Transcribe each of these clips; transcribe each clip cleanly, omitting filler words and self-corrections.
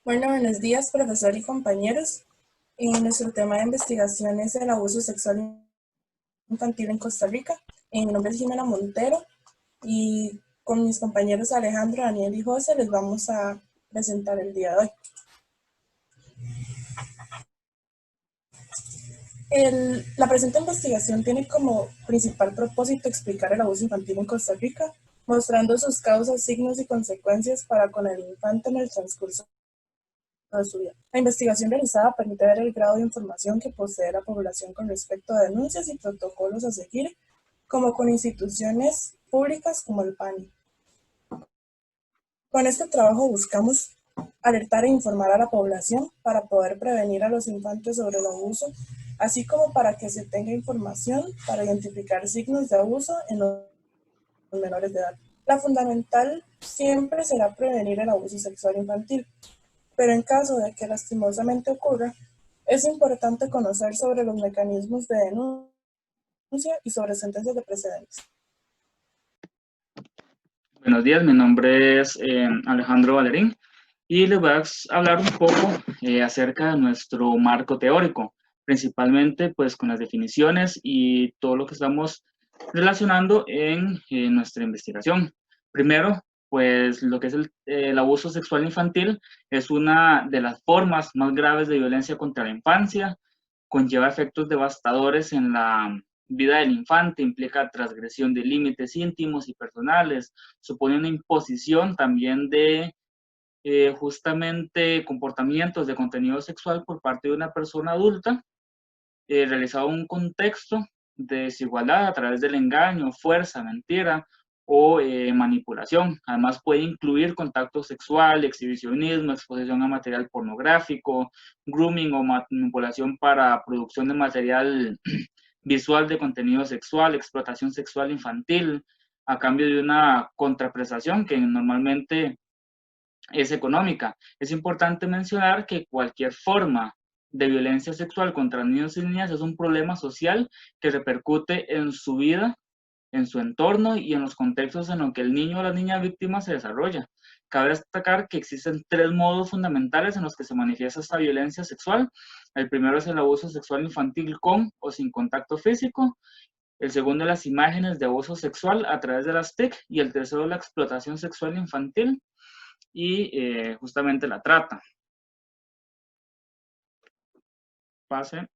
Bueno, buenos días, profesor y compañeros. Nuestro tema de investigación es el abuso sexual infantil en Costa Rica. Mi nombre es Jimena Montero y con mis compañeros Alejandro, Daniel y José les vamos a presentar el día de hoy. La presente investigación tiene como principal propósito explicar el abuso infantil en Costa Rica, mostrando sus causas, signos y consecuencias para con el infante en el transcurso de su vida. La investigación realizada permite ver el grado de información que posee la población con respecto a denuncias y protocolos a seguir, como con instituciones públicas como el PANI. Con este trabajo buscamos alertar e informar a la población para poder prevenir a los infantes sobre el abuso, así como para que se tenga información para identificar signos de abuso en los menores de edad. La fundamental siempre será prevenir el abuso sexual infantil, pero en caso de que lastimosamente ocurra, es importante conocer sobre los mecanismos de denuncia y sobre sentencias de precedentes. Buenos días, mi nombre es Alejandro Valerín y les voy a hablar un poco acerca de nuestro marco teórico, principalmente pues con las definiciones y todo lo que estamos relacionando en nuestra investigación. Primero, pues lo que es el abuso sexual infantil es una de las formas más graves de violencia contra la infancia, conlleva efectos devastadores en la vida del infante, implica transgresión de límites íntimos y personales, supone una imposición también de justamente comportamientos de contenido sexual por parte de una persona adulta, realizado en un contexto de desigualdad a través del engaño, fuerza, mentira o manipulación. Además puede incluir contacto sexual, exhibicionismo, exposición a material pornográfico, grooming o manipulación para producción de material visual de contenido sexual, explotación sexual infantil, a cambio de una contraprestación que normalmente es económica. Es importante mencionar que cualquier forma de violencia sexual contra niños y niñas es un problema social que repercute en su vida, en su entorno y en los contextos en los que el niño o la niña víctima se desarrolla. Cabe destacar que existen tres modos fundamentales en los que se manifiesta esta violencia sexual. El primero es el abuso sexual infantil con o sin contacto físico. El segundo, las imágenes de abuso sexual a través de las TIC. Y el tercero, la explotación sexual infantil y justamente la trata. Pase.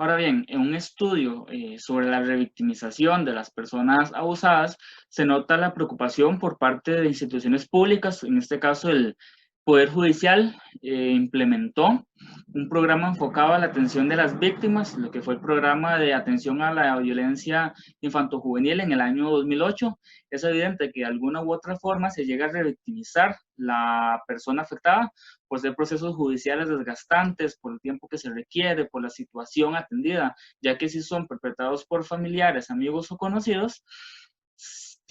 Ahora bien, en un estudio sobre la revictimización de las personas abusadas, se nota la preocupación por parte de instituciones públicas, en este caso el Poder Judicial implementó un programa enfocado a la atención de las víctimas, lo que fue el programa de atención a la violencia infantojuvenil en el año 2008. Es evidente que de alguna u otra forma se llega a revictimizar la persona afectada por ser procesos judiciales desgastantes, por el tiempo que se requiere, por la situación atendida, ya que si son perpetrados por familiares, amigos o conocidos,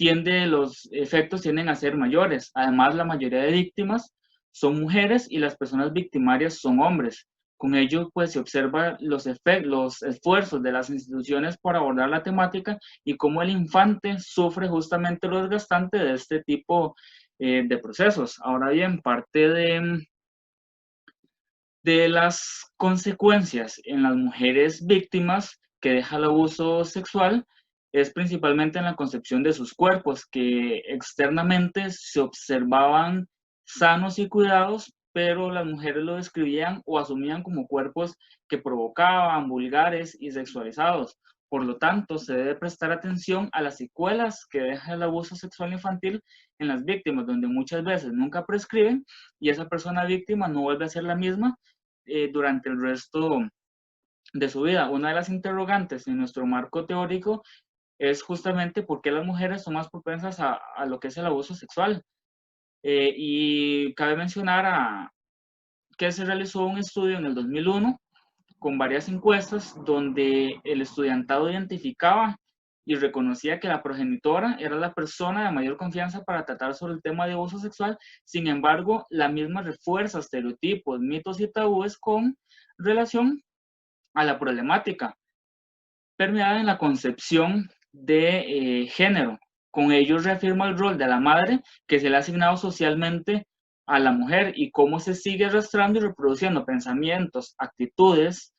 los efectos tienden a ser mayores. Además, la mayoría de víctimas son mujeres y las personas victimarias son hombres. Con ello, pues se observa los esfuerzos de las instituciones por abordar la temática y cómo el infante sufre justamente lo desgastante de este tipo de procesos. Ahora bien, parte de las consecuencias en las mujeres víctimas que deja el abuso sexual es principalmente en la concepción de sus cuerpos, que externamente se observaban sanos y cuidados, pero las mujeres lo describían o asumían como cuerpos que provocaban, vulgares y sexualizados. Por lo tanto, se debe prestar atención a las secuelas que deja el abuso sexual infantil en las víctimas, donde muchas veces nunca prescriben y esa persona víctima no vuelve a ser la misma durante el resto de su vida. Una de las interrogantes en nuestro marco teórico es justamente por qué las mujeres son más propensas a lo que es el abuso sexual. Y cabe mencionar que se realizó un estudio en el 2001 con varias encuestas donde el estudiantado identificaba y reconocía que la progenitora era la persona de mayor confianza para tratar sobre el tema de abuso sexual. Sin embargo, la misma refuerza estereotipos, mitos y tabúes con relación a la problemática, permeada en la concepción de género. Con ello reafirma el rol de la madre que se le ha asignado socialmente a la mujer y cómo se sigue arrastrando y reproduciendo pensamientos, actitudes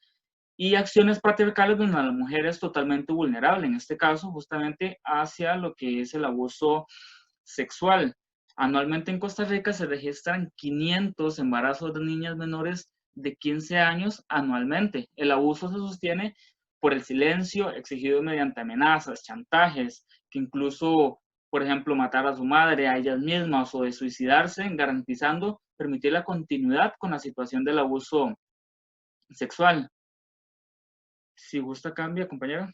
y acciones patriarcales donde la mujer es totalmente vulnerable, en este caso justamente hacia lo que es el abuso sexual. Anualmente en Costa Rica se registran 500 embarazos de niñas menores de 15 años anualmente. El abuso se sostiene por el silencio exigido mediante amenazas, chantajes, que incluso, por ejemplo, matar a su madre, a ellas mismas o de suicidarse, garantizando permitir la continuidad con la situación del abuso sexual. Si gusta, cambia, compañero.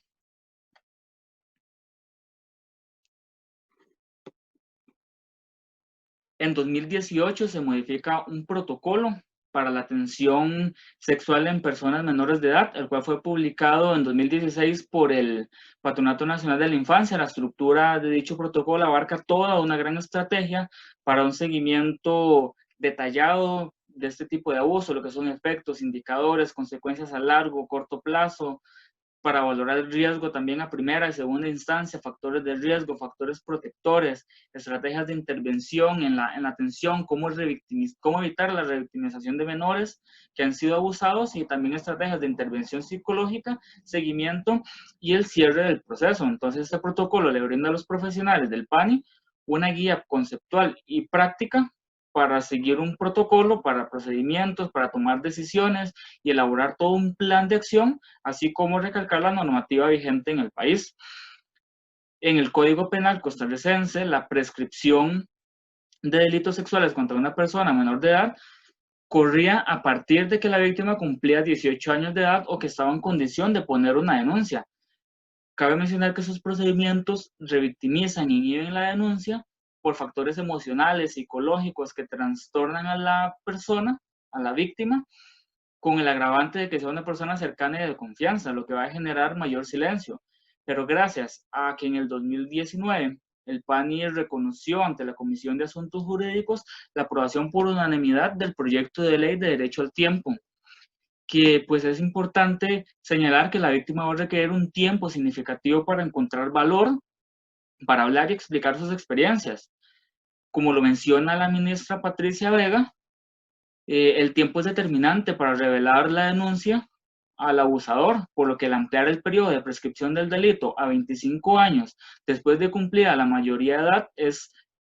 En 2018 se modifica un protocolo para la atención sexual en personas menores de edad, el cual fue publicado en 2016 por el Patronato Nacional de la Infancia. La estructura de dicho protocolo abarca toda una gran estrategia para un seguimiento detallado de este tipo de abuso, lo que son efectos, indicadores, consecuencias a largo o corto plazo, para valorar el riesgo también a primera y segunda instancia, factores de riesgo, factores protectores, estrategias de intervención en la atención, cómo evitar la revictimización de menores que han sido abusados y también estrategias de intervención psicológica, seguimiento y el cierre del proceso. Entonces, este protocolo le brinda a los profesionales del PANI una guía conceptual y práctica para seguir un protocolo, para procedimientos, para tomar decisiones y elaborar todo un plan de acción, así como recalcar la normativa vigente en el país. En el Código Penal costarricense, la prescripción de delitos sexuales contra una persona menor de edad corría a partir de que la víctima cumplía 18 años de edad o que estaba en condición de poner una denuncia. Cabe mencionar que esos procedimientos revictimizan y inhiben la denuncia por factores emocionales, psicológicos que trastornan a la persona, a la víctima, con el agravante de que sea una persona cercana y de confianza, lo que va a generar mayor silencio. Pero gracias a que en el 2019 el PANI reconoció ante la Comisión de Asuntos Jurídicos la aprobación por unanimidad del proyecto de ley de derecho al tiempo, que pues es importante señalar que la víctima va a requerir un tiempo significativo para encontrar valor, para hablar y explicar sus experiencias. Como lo menciona la ministra Patricia Vega, el tiempo es determinante para revelar la denuncia al abusador, por lo que el ampliar el periodo de prescripción del delito a 25 años después de cumplida la mayoría de edad es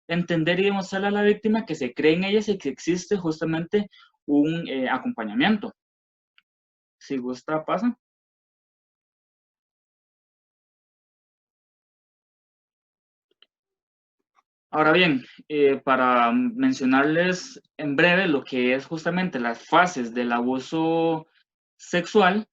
entender y demostrarle a la víctima que se cree en ellas y que existe justamente un acompañamiento. Si gusta, pasa. Ahora bien, para mencionarles en breve lo que es justamente las fases del abuso sexual,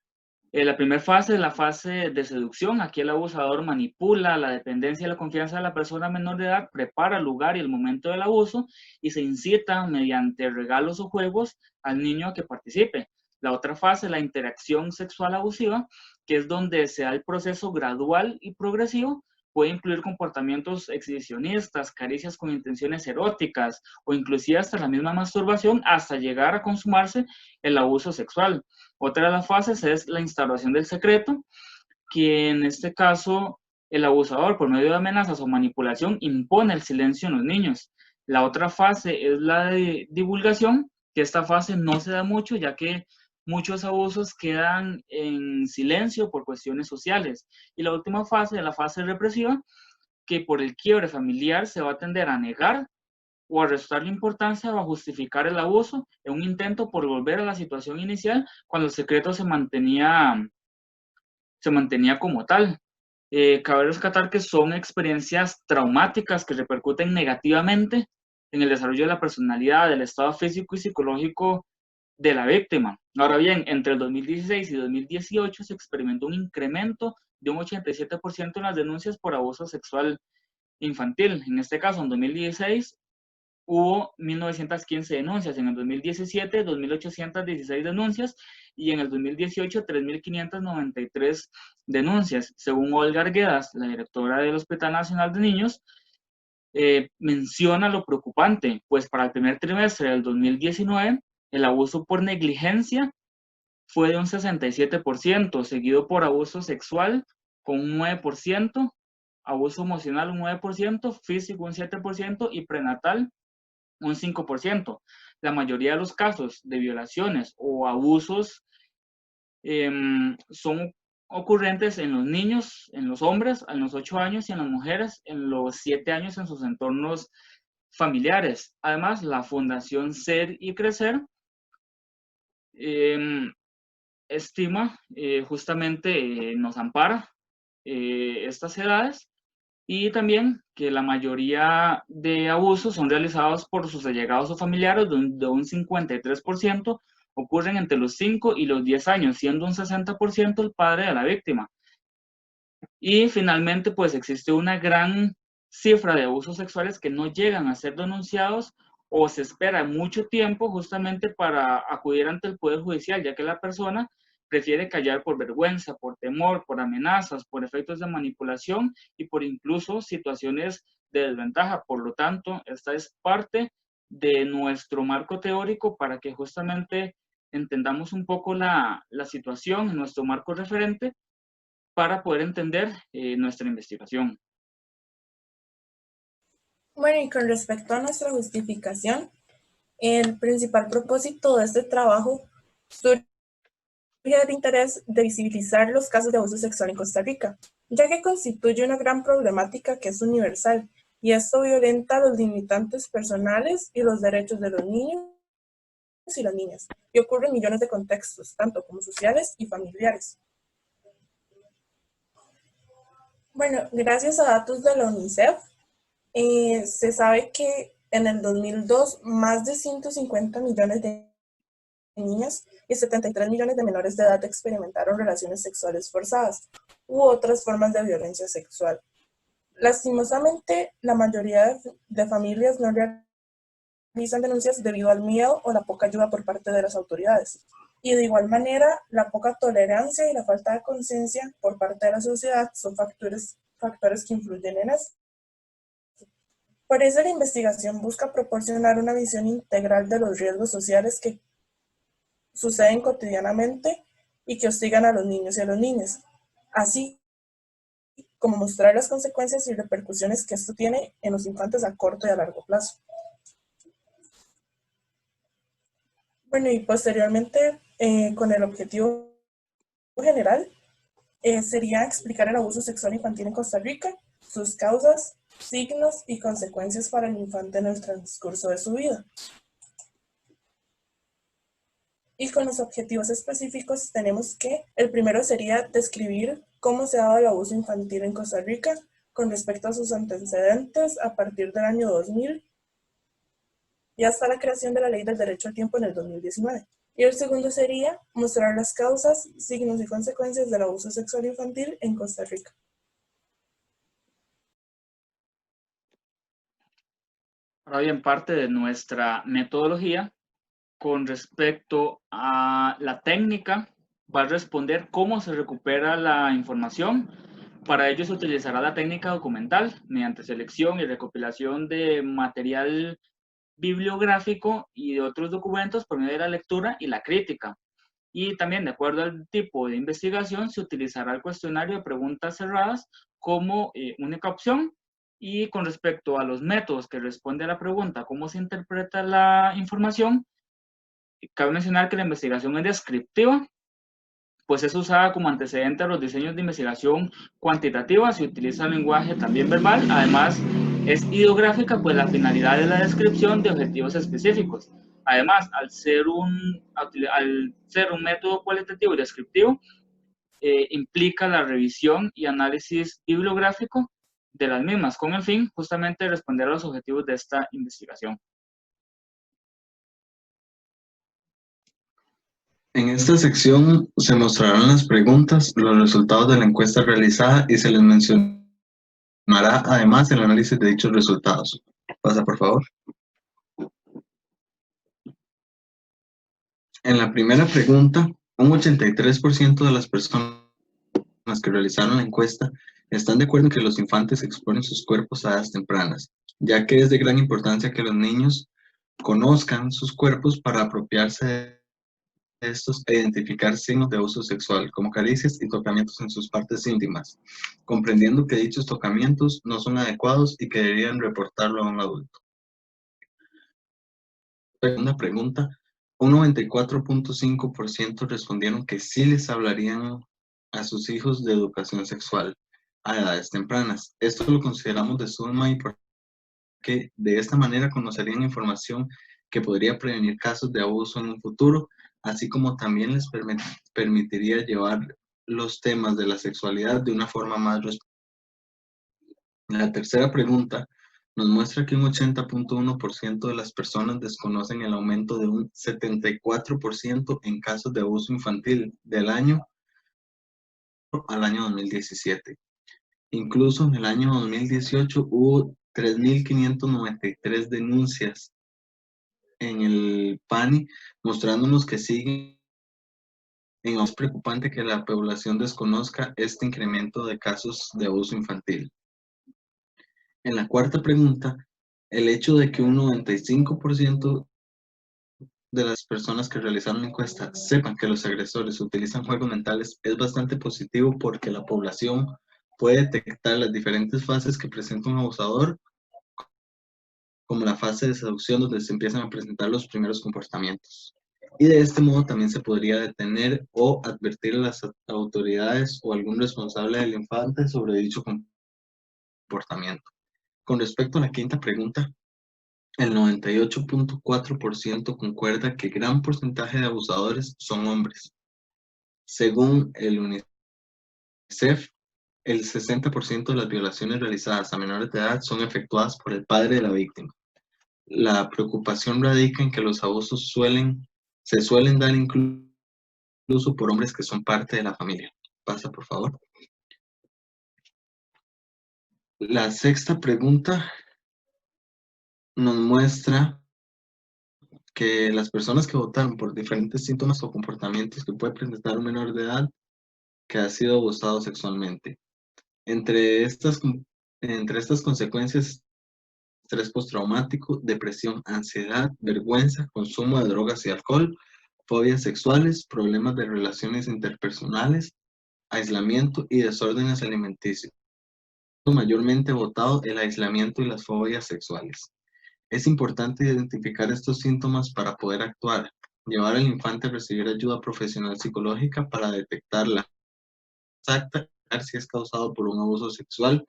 la primera fase es la fase de seducción. Aquí el abusador manipula la dependencia y la confianza de la persona menor de edad, prepara el lugar y el momento del abuso y se incita mediante regalos o juegos al niño a que participe. La otra fase, la interacción sexual abusiva, que es donde se da el proceso gradual y progresivo. Puede incluir comportamientos exhibicionistas, caricias con intenciones eróticas o inclusive hasta la misma masturbación hasta llegar a consumarse el abuso sexual. Otra de las fases es la instauración del secreto, que en este caso el abusador por medio de amenazas o manipulación impone el silencio en los niños. La otra fase es la de divulgación, que esta fase no se da mucho ya que muchos abusos quedan en silencio por cuestiones sociales. Y la última fase es la fase represiva, que por el quiebre familiar se va a tender a negar o a restarle importancia o a justificar el abuso en un intento por volver a la situación inicial cuando el secreto se mantenía como tal. Cabe rescatar que son experiencias traumáticas que repercuten negativamente en el desarrollo de la personalidad, del estado físico y psicológico de la víctima. Ahora bien, entre el 2016 y 2018 se experimentó un incremento de un 87% en las denuncias por abuso sexual infantil. En este caso, en 2016 hubo 1.915 denuncias, en el 2017 2.816 denuncias y en el 2018 3.593 denuncias. Según Olga Arguedas, la directora del Hospital Nacional de Niños, menciona lo preocupante, pues para el primer trimestre del 2019 el abuso por negligencia fue de un 67%, seguido por abuso sexual con un 9%, abuso emocional un 9%, físico un 7% y prenatal un 5%. La mayoría de los casos de violaciones o abusos son ocurrentes en los niños, en los hombres, a los 8 años y en las mujeres en los 7 años en sus entornos familiares. Además, la Fundación Ser y Crecer estima justamente nos ampara estas edades y también que la mayoría de abusos son realizados por sus allegados o familiares, de un 53% ocurren entre los 5 y los 10 años, siendo un 60% el padre de la víctima. Y finalmente, pues existe una gran cifra de abusos sexuales que no llegan a ser denunciados o se espera mucho tiempo justamente para acudir ante el Poder Judicial, ya que la persona prefiere callar por vergüenza, por temor, por amenazas, por efectos de manipulación y por incluso situaciones de desventaja. Por lo tanto, esta es parte de nuestro marco teórico para que justamente entendamos un poco la situación, nuestro marco referente, para poder entender nuestra investigación. Bueno, y con respecto a nuestra justificación, el principal propósito de este trabajo surge del interés de visibilizar los casos de abuso sexual en Costa Rica, ya que constituye una gran problemática que es universal, y esto violenta los limitantes personales y los derechos de los niños y las niñas, y ocurre en millones de contextos, tanto como sociales y familiares. Bueno, gracias a datos de la UNICEF, se sabe que en el 2002 más de 150 millones de niñas y 73 millones de menores de edad experimentaron relaciones sexuales forzadas u otras formas de violencia sexual. Lastimosamente, la mayoría de familias no realizan denuncias debido al miedo o la poca ayuda por parte de las autoridades. Y de igual manera, la poca tolerancia y la falta de conciencia por parte de la sociedad son factores que influyen en esto. Por eso la investigación busca proporcionar una visión integral de los riesgos sociales que suceden cotidianamente y que hostigan a los niños y a las niñas, así como mostrar las consecuencias y repercusiones que esto tiene en los infantes a corto y a largo plazo. Bueno, y posteriormente, con el objetivo general, sería explicar el abuso sexual infantil en Costa Rica, sus causas, signos y consecuencias para el infante en el transcurso de su vida. Y con los objetivos específicos tenemos que el primero sería describir cómo se ha dado el abuso infantil en Costa Rica con respecto a sus antecedentes a partir del año 2000 y hasta la creación de la Ley del Derecho al Tiempo en el 2019. Y el segundo sería mostrar las causas, signos y consecuencias del abuso sexual infantil en Costa Rica. Ahora bien, parte de nuestra metodología con respecto a la técnica va a responder cómo se recupera la información. Para ello se utilizará la técnica documental mediante selección y recopilación de material bibliográfico y de otros documentos por medio de la lectura y la crítica. Y también, de acuerdo al tipo de investigación, se utilizará el cuestionario de preguntas cerradas como única opción. Y con respecto a los métodos que responde a la pregunta, cómo se interpreta la información, cabe mencionar que la investigación es descriptiva, pues es usada como antecedente a los diseños de investigación cuantitativa, se utiliza el lenguaje también verbal, además es ideográfica, pues la finalidad es la descripción de objetivos específicos. Además, al ser un método cualitativo y descriptivo, implica la revisión y análisis bibliográfico de las mismas, con el fin justamente de responder a los objetivos de esta investigación. En esta sección se mostrarán las preguntas, los resultados de la encuesta realizada y se les mencionará además el análisis de dichos resultados. Pasa, por favor. En la primera pregunta, un 83% de las personas que realizaron la encuesta están de acuerdo en que los infantes exponen sus cuerpos a edades tempranas, ya que es de gran importancia que los niños conozcan sus cuerpos para apropiarse estos e identificar signos de abuso sexual, como caricias y tocamientos en sus partes íntimas, comprendiendo que dichos tocamientos no son adecuados y que deberían reportarlo a un adulto. Segunda pregunta, un 94.5% respondieron que sí les hablarían a sus hijos de educación sexual a edades tempranas. Esto lo consideramos de suma importancia porque de esta manera conocerían información que podría prevenir casos de abuso en un futuro, así como también les permitiría llevar los temas de la sexualidad de una forma más responsable. La tercera pregunta nos muestra que un 80.1% de las personas desconocen el aumento de un 74% en casos de abuso infantil del año al año 2017. Incluso en el año 2018 hubo 3.593 denuncias en el PANI, mostrándonos que sigue en es preocupante que la población desconozca este incremento de casos de abuso infantil. En la cuarta pregunta, el hecho de que un 95% de las personas que realizaron la encuesta sepan que los agresores utilizan juegos mentales es bastante positivo porque la población puede detectar las diferentes fases que presenta un abusador, como la fase de seducción donde se empiezan a presentar los primeros comportamientos. Y de este modo también se podría detener o advertir a las autoridades o algún responsable del infante sobre dicho comportamiento. Con respecto a la quinta pregunta, el 98.4% concuerda que gran porcentaje de abusadores son hombres. Según el UNICEF, el 60% de las violaciones realizadas a menores de edad son efectuadas por el padre de la víctima. La preocupación radica en que los abusos se suelen dar incluso por hombres que son parte de la familia. Pasa, por favor. La sexta pregunta nos muestra que las personas que votaron por diferentes síntomas o comportamientos que puede presentar un menor de edad que ha sido abusado sexualmente. Entre estas consecuencias, estrés postraumático, depresión, ansiedad, vergüenza, consumo de drogas y alcohol, fobias sexuales, problemas de relaciones interpersonales, aislamiento y desórdenes alimenticios. Mayormente votado el aislamiento y las fobias sexuales. Es importante identificar estos síntomas para poder actuar, llevar al infante a recibir ayuda profesional psicológica para detectar la exacta si es causado por un abuso sexual,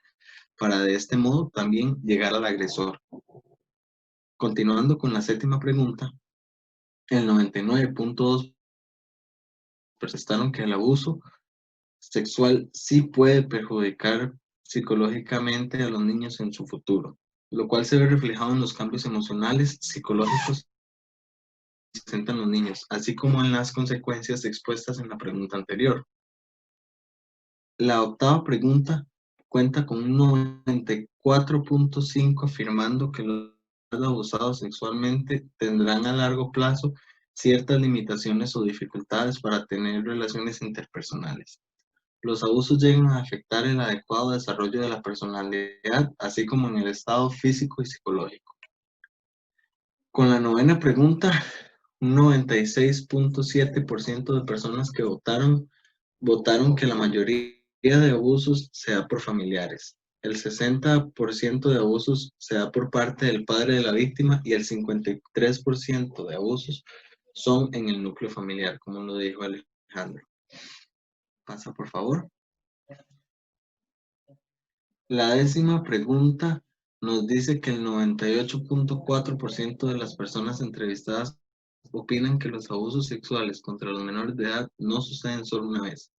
para de este modo también llegar al agresor. Continuando con la séptima pregunta, el 99.2% manifestaron que el abuso sexual sí puede perjudicar psicológicamente a los niños en su futuro, lo cual se ve reflejado en los cambios emocionales, psicológicos que presentan los niños, así como en las consecuencias expuestas en la pregunta anterior. La octava pregunta cuenta con un 94.5% afirmando que los abusados sexualmente tendrán a largo plazo ciertas limitaciones o dificultades para tener relaciones interpersonales. Los abusos llegan a afectar el adecuado desarrollo de la personalidad, así como en el estado físico y psicológico. Con la novena pregunta, un 96.7% de personas que votaron que la mayoría de abusos se da por familiares. El 60% de abusos se da por parte del padre de la víctima y el 53% de abusos son en el núcleo familiar, como lo dijo Alejandro. Pasa, por favor. La décima pregunta nos dice que el 98.4% de las personas entrevistadas opinan que los abusos sexuales contra los menores de edad no suceden solo una vez,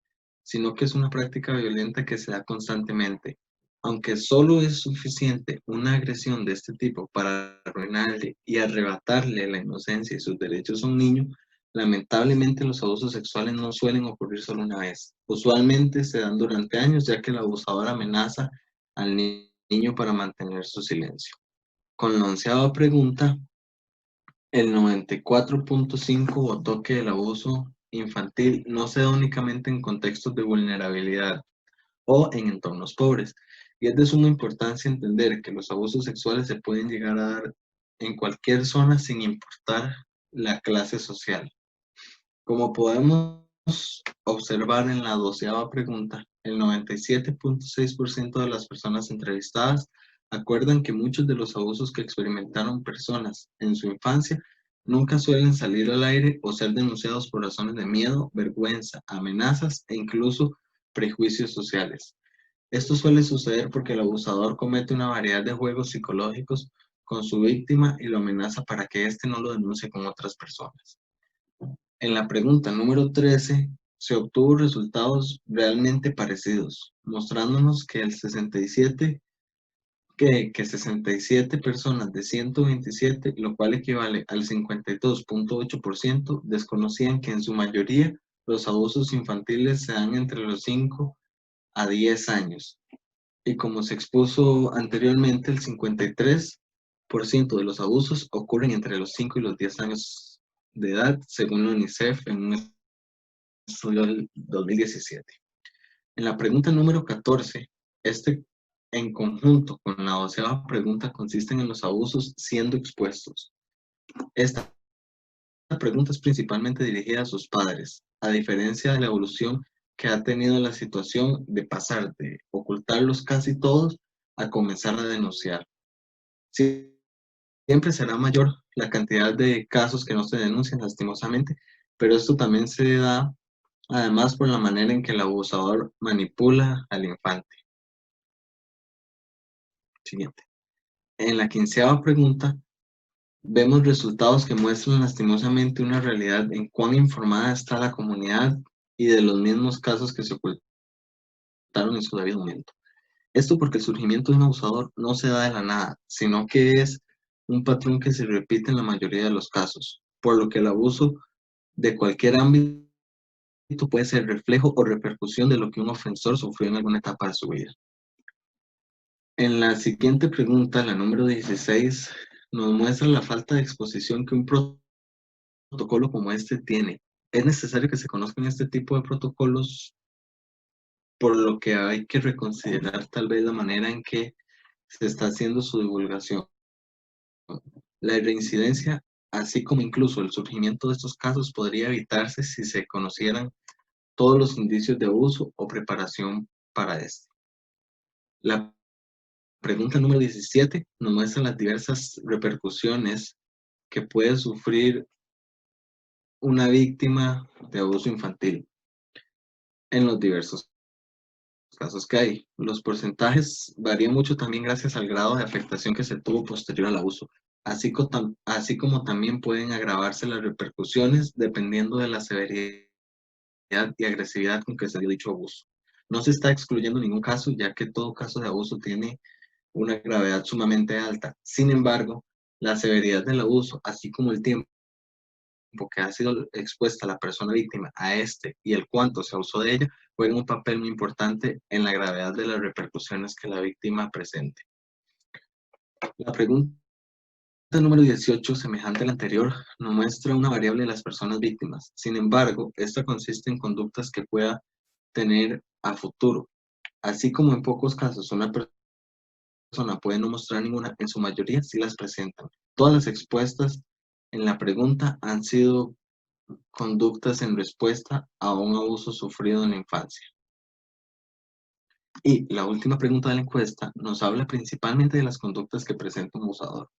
sino que es una práctica violenta que se da constantemente. Aunque solo es suficiente una agresión de este tipo para arruinarle y arrebatarle la inocencia y sus derechos a un niño, lamentablemente los abusos sexuales no suelen ocurrir solo una vez. Usualmente se dan durante años, ya que el abusador amenaza al niño para mantener su silencio. Con la onceava pregunta, el 94.5% votó que el abuso infantil no se da únicamente en contextos de vulnerabilidad o en entornos pobres. Y es de suma importancia entender que los abusos sexuales se pueden llegar a dar en cualquier zona sin importar la clase social. Como podemos observar en la 12ª pregunta, el 97.6% de las personas entrevistadas acuerdan que muchos de los abusos que experimentaron personas en su infancia nunca suelen salir al aire o ser denunciados por razones de miedo, vergüenza, amenazas e incluso prejuicios sociales. Esto suele suceder porque el abusador comete una variedad de juegos psicológicos con su víctima y lo amenaza para que éste no lo denuncie con otras personas. En la pregunta número 13 se obtuvo resultados realmente parecidos, mostrándonos que 67 personas de 127, lo cual equivale al 52.8%, desconocían que en su mayoría los abusos infantiles se dan entre los 5 a 10 años. Y como se expuso anteriormente, el 53% de los abusos ocurren entre los 5 y los 10 años de edad, según la UNICEF en un estudio del 2017. En la pregunta número 14, en conjunto con la 12ª pregunta consisten en los abusos siendo expuestos. Esta pregunta es principalmente dirigida a sus padres, a diferencia de la evolución que ha tenido la situación de pasar de ocultarlos casi todos a comenzar a denunciar. Siempre será mayor la cantidad de casos que no se denuncian lastimosamente, pero esto también se da además por la manera en que el abusador manipula al infante. Siguiente. En la 15ª pregunta, vemos resultados que muestran lastimosamente una realidad en cuán informada está la comunidad y de los mismos casos que se ocultaron en su debido momento. Esto porque el surgimiento de un abusador no se da de la nada, sino que es un patrón que se repite en la mayoría de los casos, por lo que el abuso de cualquier ámbito puede ser reflejo o repercusión de lo que un ofensor sufrió en alguna etapa de su vida. En la siguiente pregunta, la número 16, nos muestra la falta de exposición que un protocolo como este tiene. Es necesario que se conozcan este tipo de protocolos, por lo que hay que reconsiderar tal vez la manera en que se está haciendo su divulgación. La reincidencia, así como incluso el surgimiento de estos casos, podría evitarse si se conocieran todos los indicios de abuso o preparación para este. La pregunta número 17 nos muestra las diversas repercusiones que puede sufrir una víctima de abuso infantil en los diversos casos que hay. Los porcentajes varían mucho también gracias al grado de afectación que se tuvo posterior al abuso, así como también pueden agravarse las repercusiones dependiendo de la severidad y agresividad con que se dio dicho abuso. No se está excluyendo ningún caso, ya que todo caso de abuso tiene una gravedad sumamente alta. Sin embargo, la severidad del abuso, así como el tiempo que ha sido expuesta la persona víctima a este y el cuánto se abusó de ella, juegan un papel muy importante en la gravedad de las repercusiones que la víctima presente. La pregunta número 18, semejante a la anterior, nos muestra una variable de las personas víctimas. Sin embargo, esta consiste en conductas que pueda tener a futuro. Así como en pocos casos una persona puede no mostrar ninguna, en su mayoría sí las presentan. Todas las expuestas en la pregunta han sido conductas en respuesta a un abuso sufrido en la infancia. Y la última pregunta de la encuesta nos habla principalmente de las conductas que presenta un abusador.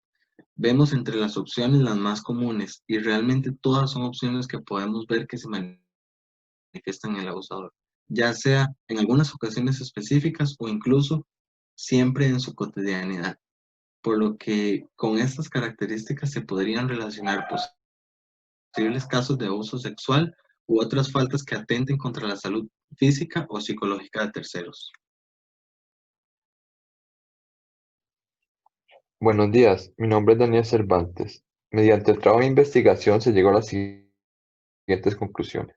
Vemos entre las opciones las más comunes y realmente todas son opciones que podemos ver que se manifiestan en el abusador, ya sea en algunas ocasiones específicas o incluso siempre en su cotidianidad. Por lo que con estas características se podrían relacionar posibles casos de abuso sexual u otras faltas que atenten contra la salud física o psicológica de terceros. Buenos días, mi nombre es Daniel Cervantes. Mediante el trabajo de investigación se llegó a las siguientes conclusiones.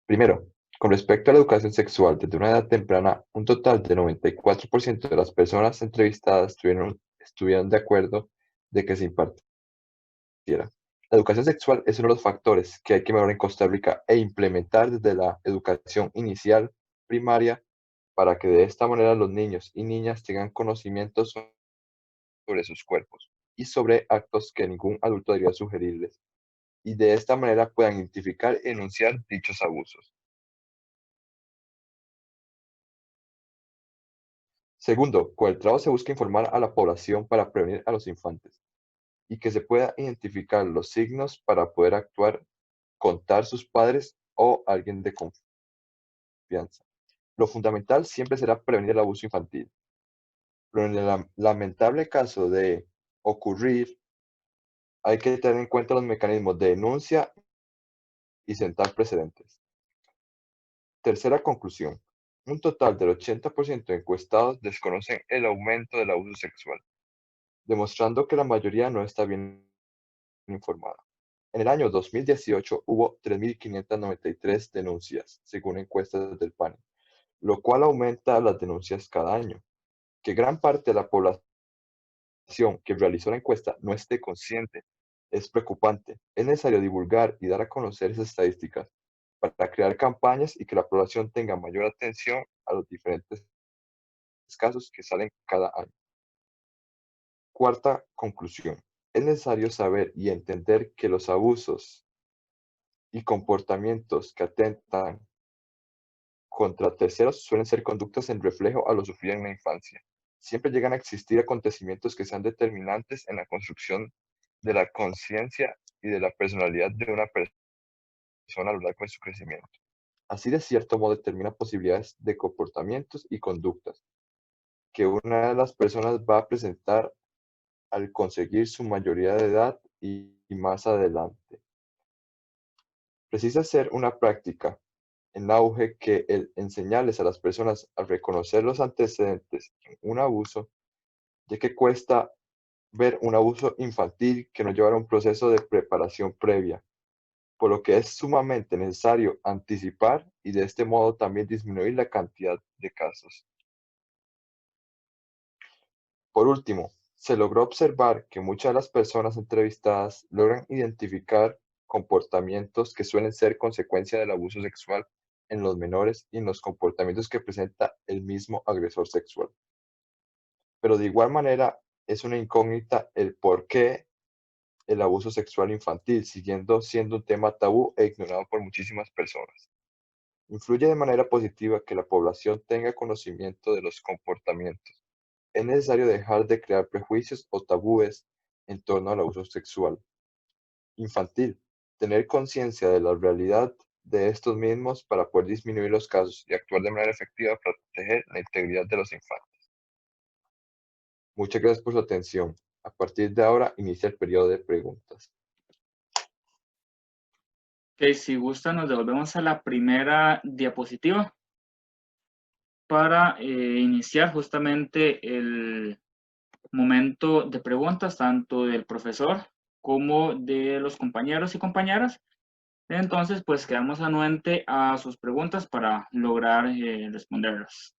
Primero, con respecto a la educación sexual desde una edad temprana, un total de 94% de las personas entrevistadas estuvieron de acuerdo de que se impartiera. La educación sexual es uno de los factores que hay que mejorar en Costa Rica e implementar desde la educación inicial, primaria, para que de esta manera los niños y niñas tengan conocimientos sobre sus cuerpos y sobre actos que ningún adulto debería sugerirles, y de esta manera puedan identificar y denunciar dichos abusos. Segundo, con el trabajo se busca informar a la población para prevenir a los infantes y que se pueda identificar los signos para poder actuar, contar sus padres o alguien de confianza. Lo fundamental siempre será prevenir el abuso infantil. Pero en el lamentable caso de ocurrir, hay que tener en cuenta los mecanismos de denuncia y sentar precedentes. Tercera conclusión. Un total del 80% de encuestados desconocen el aumento del abuso sexual, demostrando que la mayoría no está bien informada. En el año 2018 hubo 3.593 denuncias, según encuestas del PANI, lo cual aumenta las denuncias cada año. Que gran parte de la población que realizó la encuesta no esté consciente es preocupante. Es necesario divulgar y dar a conocer esas estadísticas para crear campañas y que la población tenga mayor atención a los diferentes casos que salen cada año. Cuarta conclusión. Es necesario saber y entender que los abusos y comportamientos que atentan contra terceros suelen ser conductas en reflejo a lo sufrido en la infancia. Siempre llegan a existir acontecimientos que sean determinantes en la construcción de la conciencia y de la personalidad de una persona a lo largo de su crecimiento. Así, de cierto modo, determina posibilidades de comportamientos y conductas que una de las personas va a presentar al conseguir su mayoría de edad y más adelante. Precisa ser una práctica en auge que el enseñarles a las personas a reconocer los antecedentes en un abuso, ya que cuesta ver un abuso infantil que no llevará un proceso de preparación previa, por lo que es sumamente necesario anticipar y de este modo también disminuir la cantidad de casos. Por último, se logró observar que muchas de las personas entrevistadas logran identificar comportamientos que suelen ser consecuencia del abuso sexual en los menores y en los comportamientos que presenta el mismo agresor sexual. Pero de igual manera es una incógnita el por qué el abuso sexual infantil, siguiendo siendo un tema tabú e ignorado por muchísimas personas. Influye de manera positiva que la población tenga conocimiento de los comportamientos. Es necesario dejar de crear prejuicios o tabúes en torno al abuso sexual infantil, tener conciencia de la realidad de estos mismos para poder disminuir los casos y actuar de manera efectiva para proteger la integridad de los infantes. Muchas gracias por su atención. A partir de ahora inicia el periodo de preguntas. Ok, si gusta, nos devolvemos a la primera diapositiva para iniciar justamente el momento de preguntas, tanto del profesor como de los compañeros y compañeras. Entonces, pues quedamos anuente a sus preguntas para lograr responderlas.